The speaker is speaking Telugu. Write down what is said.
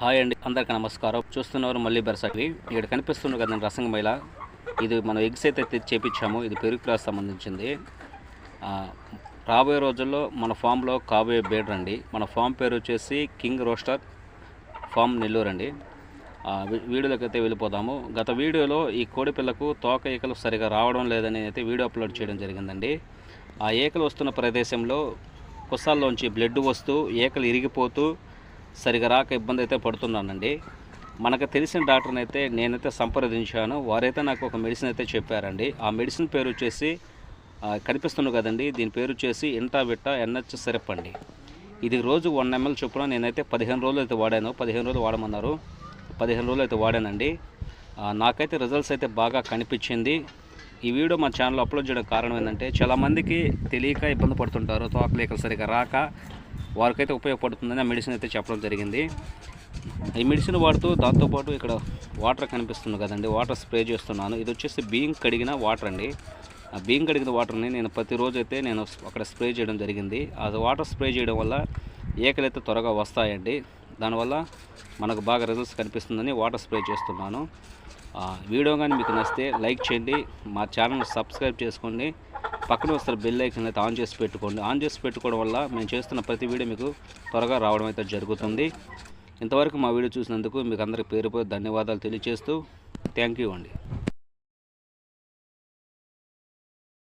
హాయ్ అండి, అందరికీ నమస్కారం. చూస్తున్నారు మళ్ళీ బెరసాకి. ఇక్కడ కనిపిస్తుంది కదండి రసంగమైల. ఇది మనం ఎగ్స్ అయితే తెచ్చి చేపించాము. ఇది పెరుగు క్రాస్ సంబంధించింది. రాబోయే రోజుల్లో మన ఫామ్లో కాబోయే బేడర్ అండి. మన ఫామ్ పేరు వచ్చేసి కింగ్ రోస్టర్ ఫామ్ నెల్లూరు అండి. వీడియోలోకి అయితే వెళ్ళిపోదాము. గత వీడియోలో ఈ కోడిపిల్లకు తోక ఈకలు సరిగా రావడం లేదని అయితే వీడియో అప్లోడ్ చేయడం జరిగిందండి. ఆ ఈకలు వస్తున్న ప్రదేశంలో కుసాల్లోంచి బ్లడ్ వస్తూ ఈకలు ఇరిగిపోతూ సరిగా రాక ఇబ్బంది అయితే పడుతున్నానండి. మనకు తెలిసిన డాక్టర్ని అయితే నేనైతే సంప్రదించాను. వారైతే నాకు ఒక మెడిసిన్ అయితే చెప్పారండి. ఆ మెడిసిన్ పేరు వచ్చేసి కనిపిస్తుంది కదండి, దీని పేరు వచ్చేసి ఇంటావిటా NH సిరప్ అండి. ఇది రోజు 1 ml చొప్పున నేనైతే 15 రోజులు అయితే వాడాను. 15 రోజులు వాడమన్నారు. 15 రోజులు అయితే వాడానండి. నాకైతే రిజల్ట్స్ అయితే బాగా కనిపించింది. ఈ వీడియో మా ఛానల్లో అప్లోడ్ చేయడం కారణం ఏంటంటే చాలామందికి తెలియక ఇబ్బంది పడుతుంటారు. తోకలేకలు సరిగా రాక వారికైతే ఉపయోగపడుతుందని ఆ మెడిసిన్ అయితే చెప్పడం జరిగింది. ఈ మెడిసిన్ వాడుతూ దాంతోపాటు ఇక్కడ వాటర్ కనిపిస్తుంది కదండి, వాటర్ స్ప్రే చేస్తున్నాను. ఇది వచ్చేసి బియ్యం కడిగిన వాటర్ అండి. ఆ బియ్యం కడిగిన వాటర్ని నేను ప్రతిరోజు అయితే నేను అక్కడ స్ప్రే చేయడం జరిగింది. ఆ వాటర్ స్ప్రే చేయడం వల్ల ఈకలైతే త్వరగా వస్తాయండి. దానివల్ల మనకు బాగా రిజల్ట్స్ కనిపిస్తుందని వాటర్ స్ప్రే చేస్తున్నాను. వీడియో కానీ మీకు నచ్చితే లైక్ చేయండి, మా ఛానల్ని సబ్స్క్రైబ్ చేసుకోండి, పక్కన వస్తారు బెల్ ఐకాన్ అయితే ఆన్ చేసి పెట్టుకోండి. ఆన్ చేసి పెట్టుకోవడం వల్ల మేము చేస్తున్న ప్రతి వీడియో మీకు త్వరగా రావడం అయితే జరుగుతుంది. ఇంతవరకు మా వీడియో చూసినందుకు మీకు అందరికీ పేరు ధన్యవాదాలు తెలియజేస్తూ థ్యాంక్ యూ అండి.